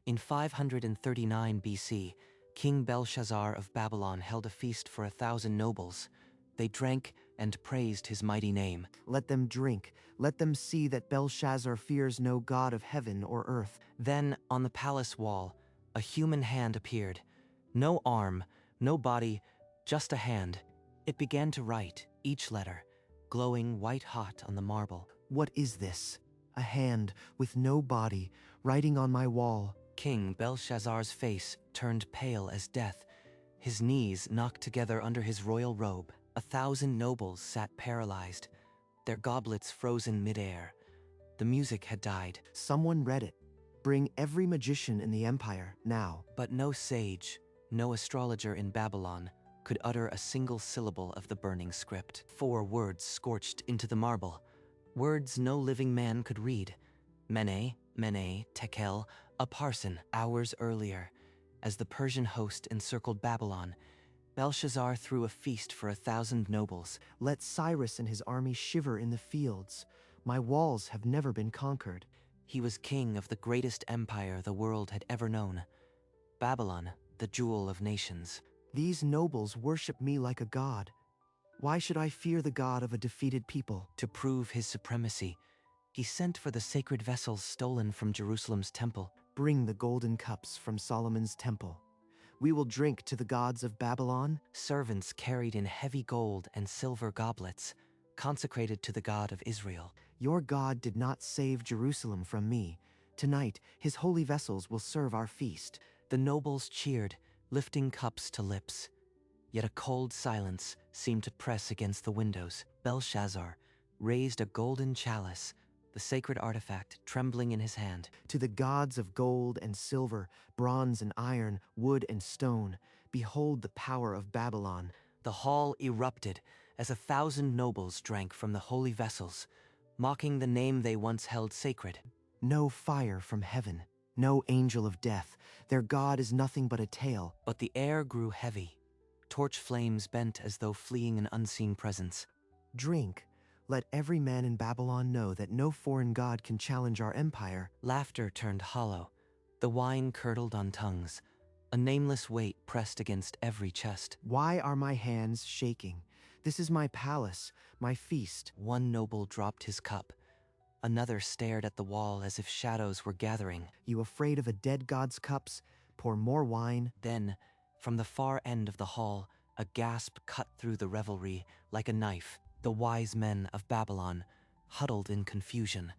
In 539 BC, King Belshazzar of Babylon held a feast for 1,000 nobles. They drank and praised his mighty name. Let them drink. Let them see that Belshazzar fears no god of heaven or earth. Then, on the palace wall, a human hand appeared. No arm, no body, just a hand. It began to write, each letter, glowing white-hot on the marble. What is this? A hand with no body, writing on my wall. King Belshazzar's face turned pale as death, his knees knocked together under his royal robe. 1,000 nobles sat paralyzed, their goblets frozen midair. The music had died. Someone read it. Bring every magician in the empire, now. But no sage, no astrologer in Babylon could utter a single syllable of the burning script. 4 words scorched into the marble, words no living man could read. Mene, Mene, Tekel, a parson. Hours earlier, as the Persian host encircled Babylon, Belshazzar threw a feast for 1,000 nobles. Let Cyrus and his army shiver in the fields. My walls have never been conquered. He was king of the greatest empire the world had ever known. Babylon, the jewel of nations. These nobles worship me like a god. Why should I fear the god of a defeated people? To prove his supremacy, he sent for the sacred vessels stolen from Jerusalem's temple. Bring the golden cups from Solomon's temple. We will drink to the gods of Babylon. Servants carried in heavy gold and silver goblets, consecrated to the God of Israel. Your God did not save Jerusalem from me. Tonight, his holy vessels will serve our feast. The nobles cheered, lifting cups to lips. Yet a cold silence seemed to press against the windows. Belshazzar raised a golden chalice, the sacred artifact trembling in his hand. To the gods of gold and silver, bronze and iron, wood and stone, behold the power of Babylon. The hall erupted as 1,000 nobles drank from the holy vessels, mocking the name they once held sacred. No fire from heaven, no angel of death. Their god is nothing but a tale. But the air grew heavy. Torch flames bent as though fleeing an unseen presence. Drink. Let every man in Babylon know that no foreign god can challenge our empire. Laughter turned hollow. The wine curdled on tongues. A nameless weight pressed against every chest. Why are my hands shaking? This is my palace, my feast. One noble dropped his cup. Another stared at the wall as if shadows were gathering. You afraid of a dead god's cups? Pour more wine. Then, from the far end of the hall, a gasp cut through the revelry like a knife. The wise men of Babylon huddled in confusion,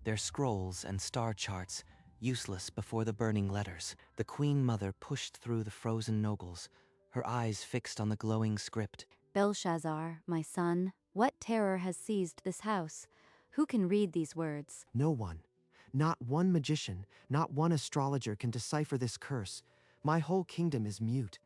their scrolls and star charts useless before the burning letters. The Queen Mother pushed through the frozen nobles, her eyes fixed on the glowing script. Belshazzar, my son, what terror has seized this house? Who can read these words? No one. Not one magician, not one astrologer can decipher this curse. My whole kingdom is mute.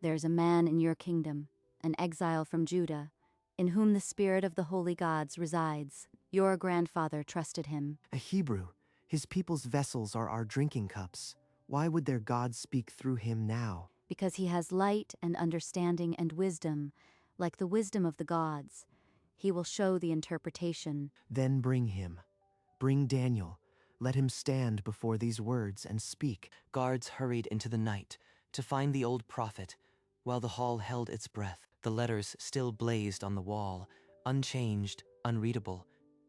There's a man in your kingdom, an exile from Judah, in whom the spirit of the holy gods resides. Your grandfather trusted him. A Hebrew. His people's vessels are our drinking cups. Why would their God speak through him now? Because he has light and understanding and wisdom, like the wisdom of the gods. He will show the interpretation. Then bring him. Bring Daniel. Let him stand before these words and speak. Guards hurried into the night to find the old prophet, while the hall held its breath. The letters still blazed on the wall, unchanged, unreadable,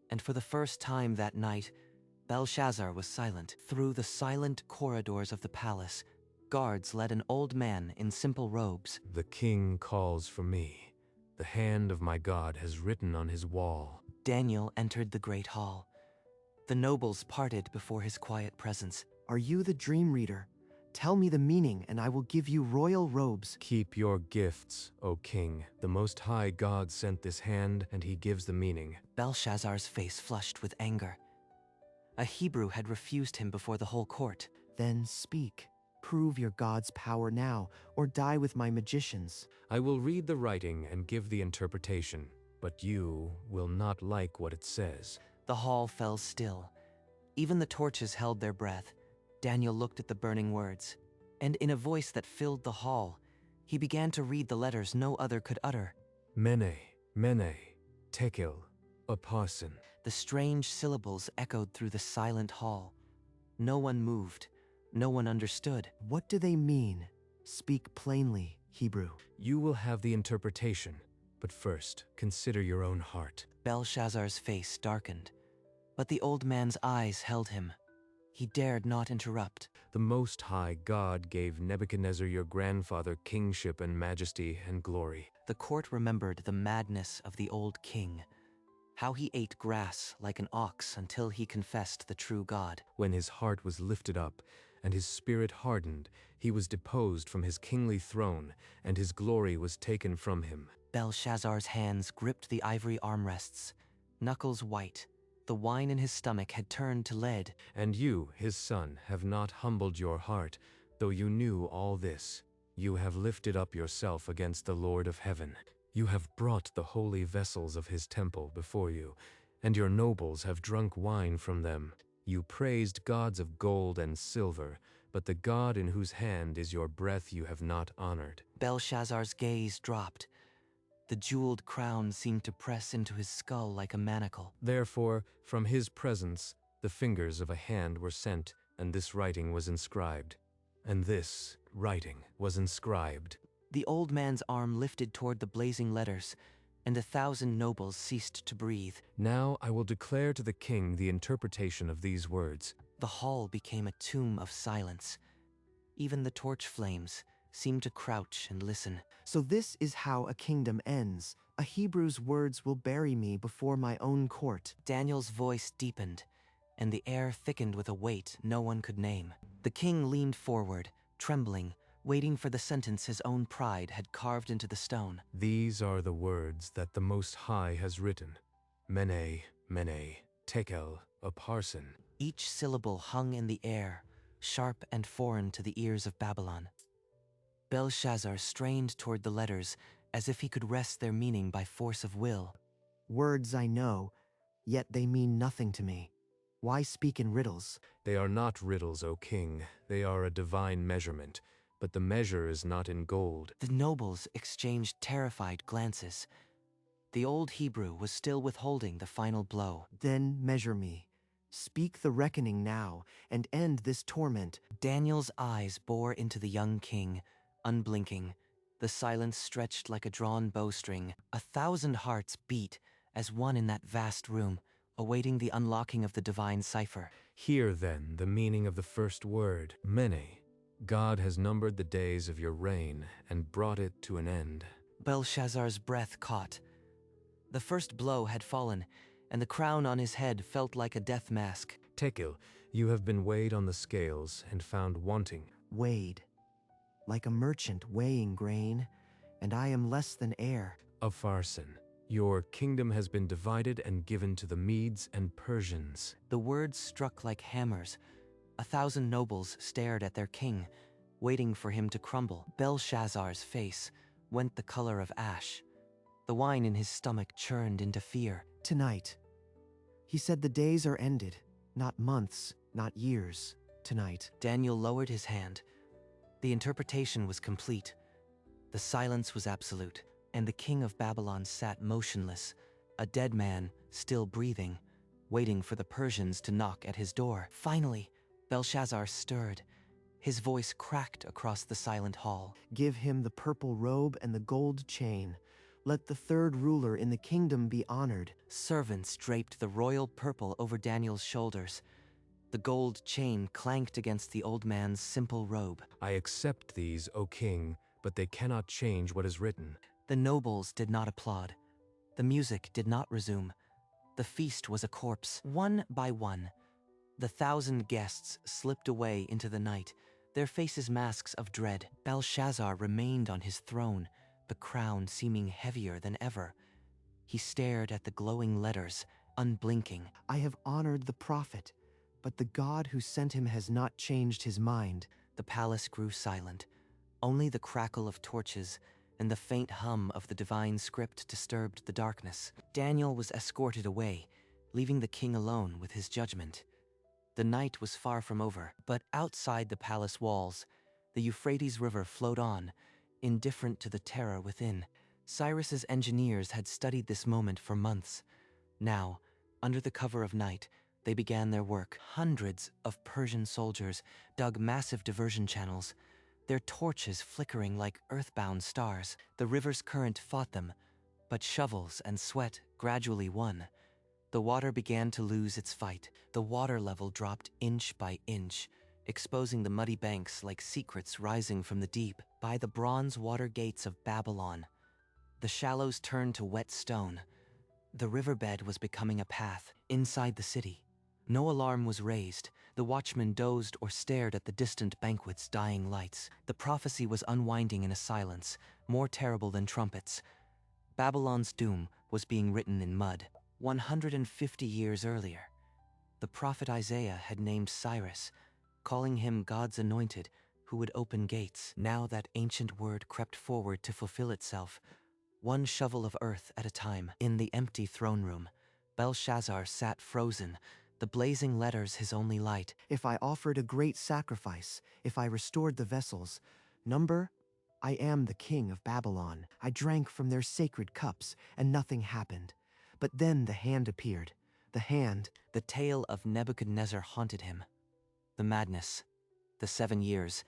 and for the first time that night, Belshazzar was silent. Through the silent corridors of the palace, guards led an old man in simple robes. The king calls for me. The hand of my God has written on his wall. Daniel entered the great hall. The nobles parted before his quiet presence. Are you the dream reader? Tell me the meaning, and I will give you royal robes. Keep your gifts, O king. The Most High God sent this hand, and he gives the meaning. Belshazzar's face flushed with anger. A Hebrew had refused him before the whole court. Then speak. Prove your God's power now, or die with my magicians. I will read the writing and give the interpretation, but you will not like what it says. The hall fell still. Even the torches held their breath. Daniel looked at the burning words, and in a voice that filled the hall, he began to read the letters no other could utter. Mene, Mene, Tekel, a parson. The strange syllables echoed through the silent hall. No one moved. No one understood. What do they mean? Speak plainly, Hebrew. You will have the interpretation, but first, consider your own heart. Belshazzar's face darkened, but the old man's eyes held him. He dared not interrupt. The Most High God gave Nebuchadnezzar your grandfather kingship and majesty and glory. The court remembered the madness of the old king, how he ate grass like an ox until he confessed the true God. When his heart was lifted up and his spirit hardened, he was deposed from his kingly throne, and his glory was taken from him. Belshazzar's hands gripped the ivory armrests, knuckles white. The wine in his stomach had turned to lead. And you, his son, have not humbled your heart, though you knew all this. You have lifted up yourself against the Lord of heaven. You have brought the holy vessels of his temple before you, and your nobles have drunk wine from them. You praised gods of gold and silver, but the God in whose hand is your breath you have not honored. Belshazzar's gaze dropped. The jeweled crown seemed to press into his skull like a manacle. Therefore, from his presence, the fingers of a hand were sent, and this writing was inscribed. And this writing was inscribed. The old man's arm lifted toward the blazing letters, and 1,000 nobles ceased to breathe. Now I will declare to the king the interpretation of these words. The hall became a tomb of silence. Even the torch flames seemed to crouch and listen. So this is how a kingdom ends. A Hebrew's words will bury me before my own court. Daniel's voice deepened, and the air thickened with a weight no one could name. The king leaned forward, trembling, waiting for the sentence his own pride had carved into the stone. These are the words that the Most High has written. Mene, Mene, Tekel, Upharsin. Each syllable hung in the air, sharp and foreign to the ears of Babylon. Belshazzar strained toward the letters as if he could wrest their meaning by force of will. Words I know, yet they mean nothing to me. Why speak in riddles? They are not riddles, O king. They are a divine measurement, but the measure is not in gold. The nobles exchanged terrified glances. The old Hebrew was still withholding the final blow. Then measure me. Speak the reckoning now, and end this torment. Daniel's eyes bore into the young king, unblinking. The silence stretched like a drawn bowstring. 1,000 hearts beat as one in that vast room, awaiting the unlocking of the divine cipher. Hear then the meaning of the first word, Mene. God has numbered the days of your reign and brought it to an end. Belshazzar's breath caught. The first blow had fallen, and the crown on his head felt like a death mask. Tekel, you have been weighed on the scales and found wanting. Weighed, like a merchant weighing grain, and I am less than air. Upharsin, your kingdom has been divided and given to the Medes and Persians. The words struck like hammers. 1,000 nobles stared at their king, waiting for him to crumble. Belshazzar's face went the color of ash. The wine in his stomach churned into fear. Tonight. He said the days are ended, not months, not years. Tonight. Daniel lowered his hand. The interpretation was complete. The silence was absolute, and the king of Babylon sat motionless, a dead man, still breathing, waiting for the Persians to knock at his door. Finally, Belshazzar stirred. His voice cracked across the silent hall. Give him the purple robe and the gold chain. Let the third ruler in the kingdom be honored. Servants draped the royal purple over Daniel's shoulders. The gold chain clanked against the old man's simple robe. I accept these, O king, but they cannot change what is written. The nobles did not applaud. The music did not resume. The feast was a corpse. One by one, the 1,000 guests slipped away into the night, their faces masks of dread. Belshazzar remained on his throne, the crown seeming heavier than ever. He stared at the glowing letters, unblinking. I have honored the prophet, but the God who sent him has not changed his mind. The palace grew silent. Only the crackle of torches and the faint hum of the divine script disturbed the darkness. Daniel was escorted away, leaving the king alone with his judgment. The night was far from over, but outside the palace walls, the Euphrates River flowed on, indifferent to the terror within. Cyrus's engineers had studied this moment for months. Now, under the cover of night, They began their work. Hundreds of Persian soldiers dug massive diversion channels, their torches flickering like earthbound stars. The river's current fought them, but shovels and sweat gradually won. The water began to lose its fight. The water level dropped inch by inch, exposing the muddy banks like secrets rising from the deep. By the bronze water gates of Babylon, the shallows turned to wet stone. The riverbed was becoming a path inside the city. No alarm was raised. The watchmen dozed or stared at the distant banquet's dying lights. The prophecy was unwinding in a silence, more terrible than trumpets. Babylon's doom was being written in mud. 150 years earlier, the prophet Isaiah had named Cyrus, calling him God's anointed, who would open gates. Now that ancient word crept forward to fulfill itself, one shovel of earth at a time. In the empty throne room, Belshazzar sat frozen, the blazing letters his only light. If I offered a great sacrifice, if I restored the vessels, number, I am the king of Babylon. I drank from their sacred cups, and nothing happened. But then the hand appeared. The hand. The tale of Nebuchadnezzar haunted him. The madness, the 7 years,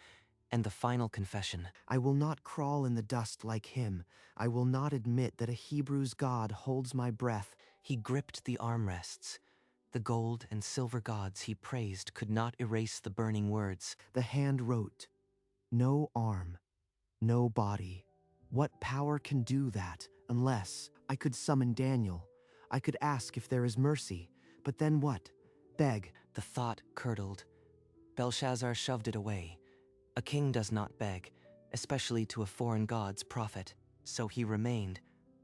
and the final confession. I will not crawl in the dust like him. I will not admit that a Hebrew's God holds my breath. He gripped the armrests. The gold and silver gods he praised could not erase the burning words. The hand wrote, no arm, no body. What power can do that? Unless I could summon Daniel. I could ask if there is mercy. But then what? Beg. The thought curdled. Belshazzar shoved it away. A king does not beg, especially to a foreign god's prophet. So he remained,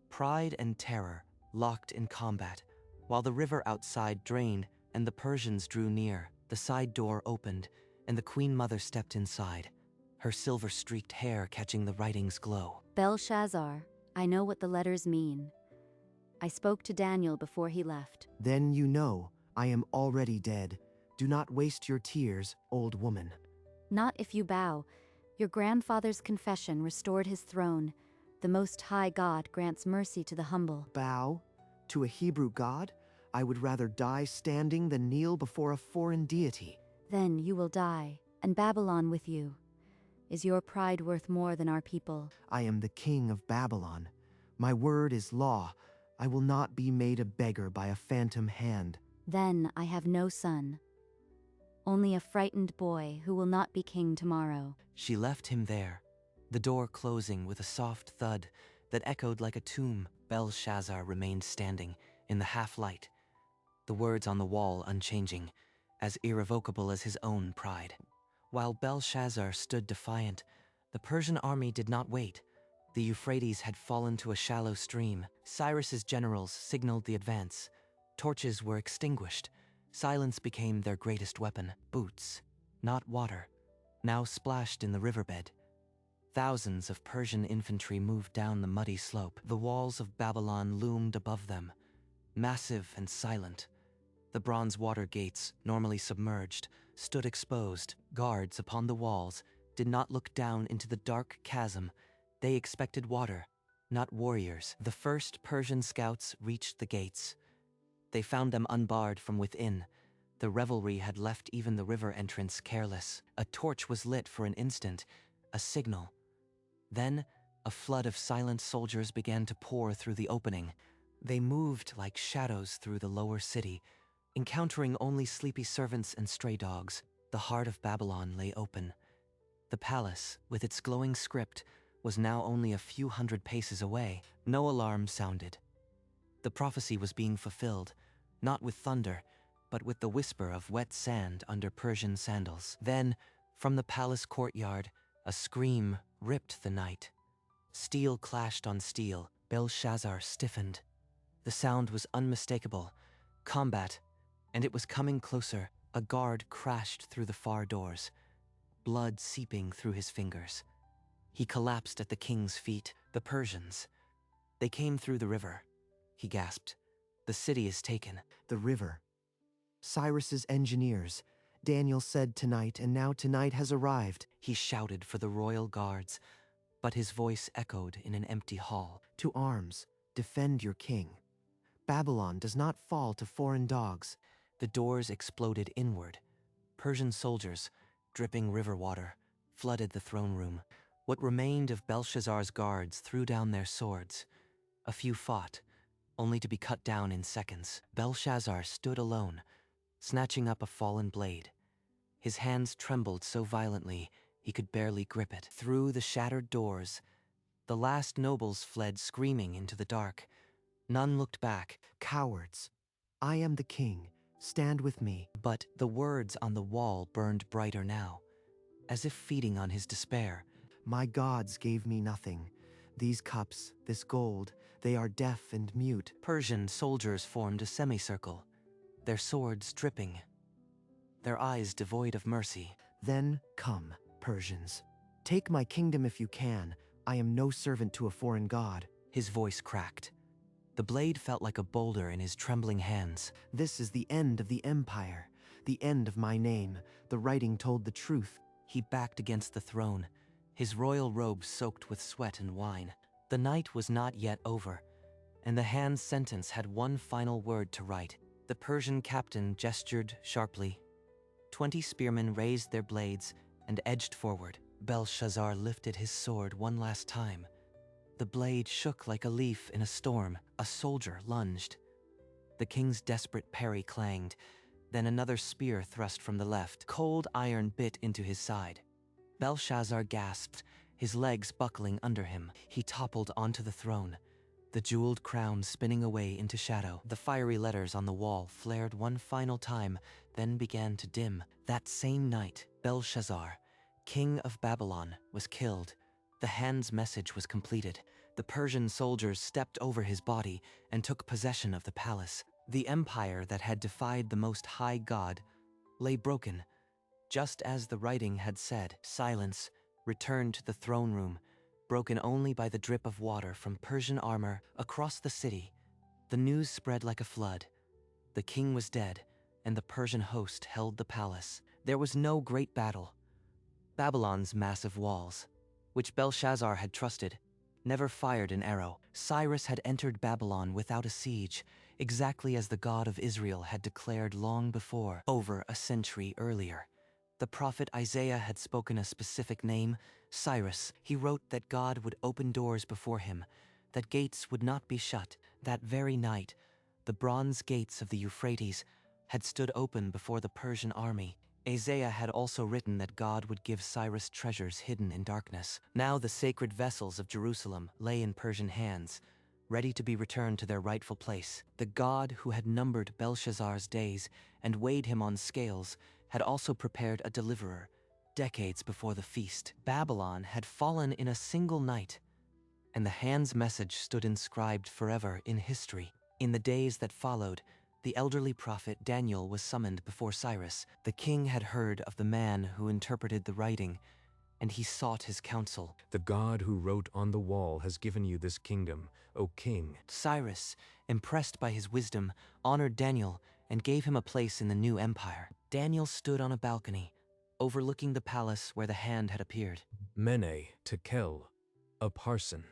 pride and terror locked in combat. While the river outside drained and the Persians drew near, the side door opened and the Queen Mother stepped inside, her silver-streaked hair catching the writing's glow. Belshazzar, I know what the letters mean. I spoke to Daniel before he left. Then you know I am already dead. Do not waste your tears, old woman. Not if you bow. Your grandfather's confession restored his throne. The Most High God grants mercy to the humble. Bow? To a Hebrew god? I would rather die standing than kneel before a foreign deity. Then you will die, and Babylon with you. Is your pride worth more than our people? I am the king of Babylon. My word is law. I will not be made a beggar by a phantom hand. Then I have no son. Only a frightened boy who will not be king tomorrow. She left him there, the door closing with a soft thud that echoed like a tomb. Belshazzar remained standing in the half-light, the words on the wall unchanging, as irrevocable as his own pride. While Belshazzar stood defiant, the Persian army did not wait. The Euphrates had fallen to a shallow stream. Cyrus's generals signaled the advance. Torches were extinguished. Silence became their greatest weapon. Boots, not water, now splashed in the riverbed. Thousands of Persian infantry moved down the muddy slope. The walls of Babylon loomed above them, massive and silent. The bronze water gates, normally submerged, stood exposed. Guards upon the walls did not look down into the dark chasm. They expected water, not warriors. The first Persian scouts reached the gates. They found them unbarred from within. The revelry had left even the river entrance careless. A torch was lit for an instant, a signal. Then, a flood of silent soldiers began to pour through the opening. They moved like shadows through the lower city, encountering only sleepy servants and stray dogs. The heart of Babylon lay open. The palace, with its glowing script, was now only a few hundred paces away. No alarm sounded. The prophecy was being fulfilled, not with thunder, but with the whisper of wet sand under Persian sandals. Then, from the palace courtyard, a scream ripped the night. Steel clashed on steel. Belshazzar stiffened. The sound was unmistakable. Combat, and it was coming closer. A guard crashed through the far doors, blood seeping through his fingers. He collapsed at the king's feet. The Persians. They came through the river. He gasped. The city is taken. The river. Cyrus's engineers. Daniel said tonight, and now tonight has arrived. He shouted for the royal guards, but his voice echoed in an empty hall. To arms. Defend your king. Babylon does not fall to foreign dogs. The doors exploded inward. Persian soldiers, dripping river water, flooded the throne room. What remained of Belshazzar's guards threw down their swords. A few fought, only to be cut down in seconds. Belshazzar stood alone, snatching up a fallen blade. His hands trembled so violently he could barely grip it. Through the shattered doors, the last nobles fled screaming into the dark. None looked back. Cowards! I am the king. Stand with me. But the words on the wall burned brighter now, as if feeding on his despair. My gods gave me nothing. These cups, this gold, they are deaf and mute. Persian soldiers formed a semicircle, their swords dripping, their eyes devoid of mercy. Then come, Persians. Take my kingdom if you can. I am no servant to a foreign god. His voice cracked. The blade felt like a boulder in his trembling hands. This is the end of the empire, the end of my name. The writing told the truth. He backed against the throne, his royal robes soaked with sweat and wine. The night was not yet over, and the hand's sentence had one final word to write. The Persian captain gestured sharply. 20 spearmen raised their blades and edged forward. Belshazzar lifted his sword one last time. The blade shook like a leaf in a storm. A soldier lunged. The king's desperate parry clanged. Then another spear thrust from the left. Cold iron bit into his side. Belshazzar gasped, his legs buckling under him. He toppled onto the throne, the jeweled crown spinning away into shadow. The fiery letters on the wall flared one final time, then began to dim. That same night, Belshazzar, king of Babylon, was killed. The hand's message was completed. The Persian soldiers stepped over his body and took possession of the palace. The empire that had defied the Most High God lay broken, just as the writing had said. Silence returned to the throne room, broken only by the drip of water from Persian armor across the city. The news spread like a flood. The king was dead, and the Persian host held the palace. There was no great battle. Babylon's massive walls, which Belshazzar had trusted, never fired an arrow. Cyrus had entered Babylon without a siege, exactly as the God of Israel had declared long before, over a century earlier. The prophet Isaiah had spoken a specific name, Cyrus. He wrote that God would open doors before him, that gates would not be shut. That very night, the bronze gates of the Euphrates had stood open before the Persian army. Isaiah had also written that God would give Cyrus treasures hidden in darkness. Now the sacred vessels of Jerusalem lay in Persian hands, ready to be returned to their rightful place. The God who had numbered Belshazzar's days and weighed him on scales had also prepared a deliverer, decades before the feast. Babylon had fallen in a single night, and the hand's message stood inscribed forever in history. In the days that followed, the elderly prophet Daniel was summoned before Cyrus. The king had heard of the man who interpreted the writing, and he sought his counsel. The God who wrote on the wall has given you this kingdom, O king. Cyrus, impressed by his wisdom, honored Daniel and gave him a place in the new empire. Daniel stood on a balcony, overlooking the palace where the hand had appeared. Mene, Tekel, a parson.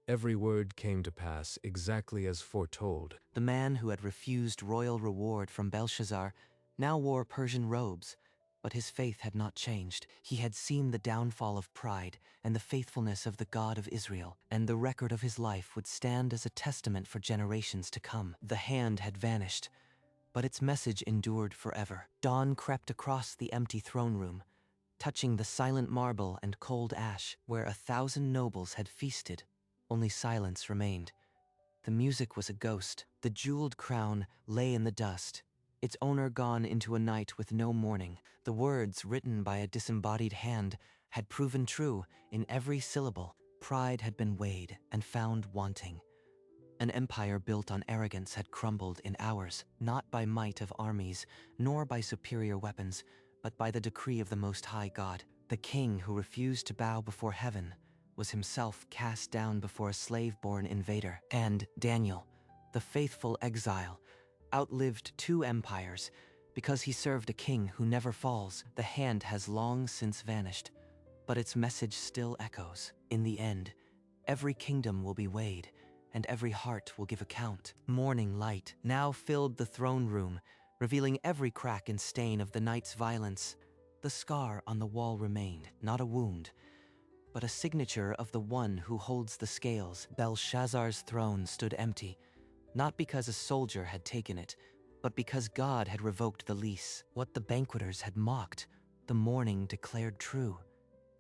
Every word came to pass exactly as foretold. The man who had refused royal reward from Belshazzar now wore Persian robes, but his faith had not changed. He had seen the downfall of pride and the faithfulness of the God of Israel, and the record of his life would stand as a testament for generations to come. The hand had vanished, but its message endured forever. Dawn crept across the empty throne room, touching the silent marble and cold ash where 1,000 nobles had feasted. Only silence remained. The music was a ghost. The jeweled crown lay in the dust, its owner gone into a night with no mourning. The words written by a disembodied hand had proven true in every syllable. Pride had been weighed and found wanting. An empire built on arrogance had crumbled in hours, not by might of armies, nor by superior weapons, but by the decree of the Most High God. The king who refused to bow before heaven was himself cast down before a slave-born invader. And Daniel, the faithful exile, outlived 2 empires because he served a king who never falls. The hand has long since vanished, but its message still echoes. In the end, every kingdom will be weighed, and every heart will give account. Morning light now filled the throne room, revealing every crack and stain of the night's violence. The scar on the wall remained, not a wound, but a signature of the one who holds the scales. Belshazzar's throne stood empty, not because a soldier had taken it, but because God had revoked the lease. What the banqueters had mocked, the morning declared true.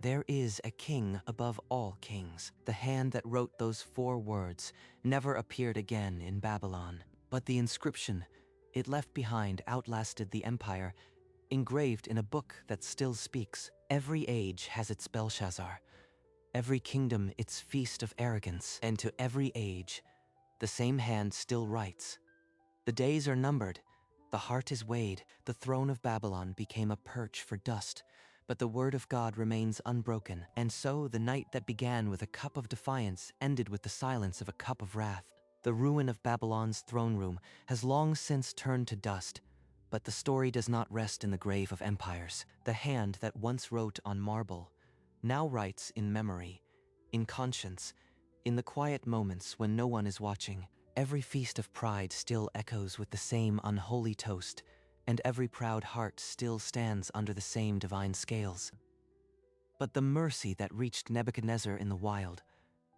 There is a king above all kings. The hand that wrote those 4 words never appeared again in Babylon. But the inscription it left behind outlasted the empire, engraved in a book that still speaks. Every age has its Belshazzar, every kingdom its feast of arrogance, and to every age, the same hand still writes. The days are numbered, the heart is weighed. The throne of Babylon became a perch for dust, but the word of God remains unbroken. And so the night that began with a cup of defiance ended with the silence of a cup of wrath. The ruin of Babylon's throne room has long since turned to dust, but the story does not rest in the grave of empires. The hand that once wrote on marble now writes in memory, in conscience, in the quiet moments when no one is watching. Every feast of pride still echoes with the same unholy toast, and every proud heart still stands under the same divine scales. But the mercy that reached Nebuchadnezzar in the wild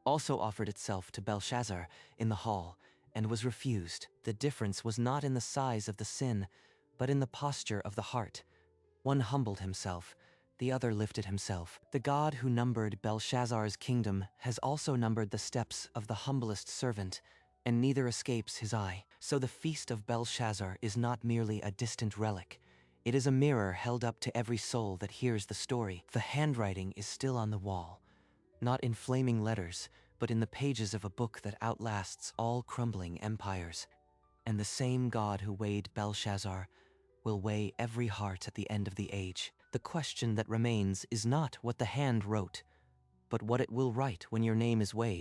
also offered itself to Belshazzar in the hall and was refused. The difference was not in the size of the sin, but in the posture of the heart. One humbled himself, the other lifted himself. The God who numbered Belshazzar's kingdom has also numbered the steps of the humblest servant, and neither escapes his eye. So the feast of Belshazzar is not merely a distant relic. It is a mirror held up to every soul that hears the story. The handwriting is still on the wall, not in flaming letters, but in the pages of a book that outlasts all crumbling empires. And the same God who weighed Belshazzar will weigh every heart at the end of the age. The question that remains is not what the hand wrote, but what it will write when your name is weighed.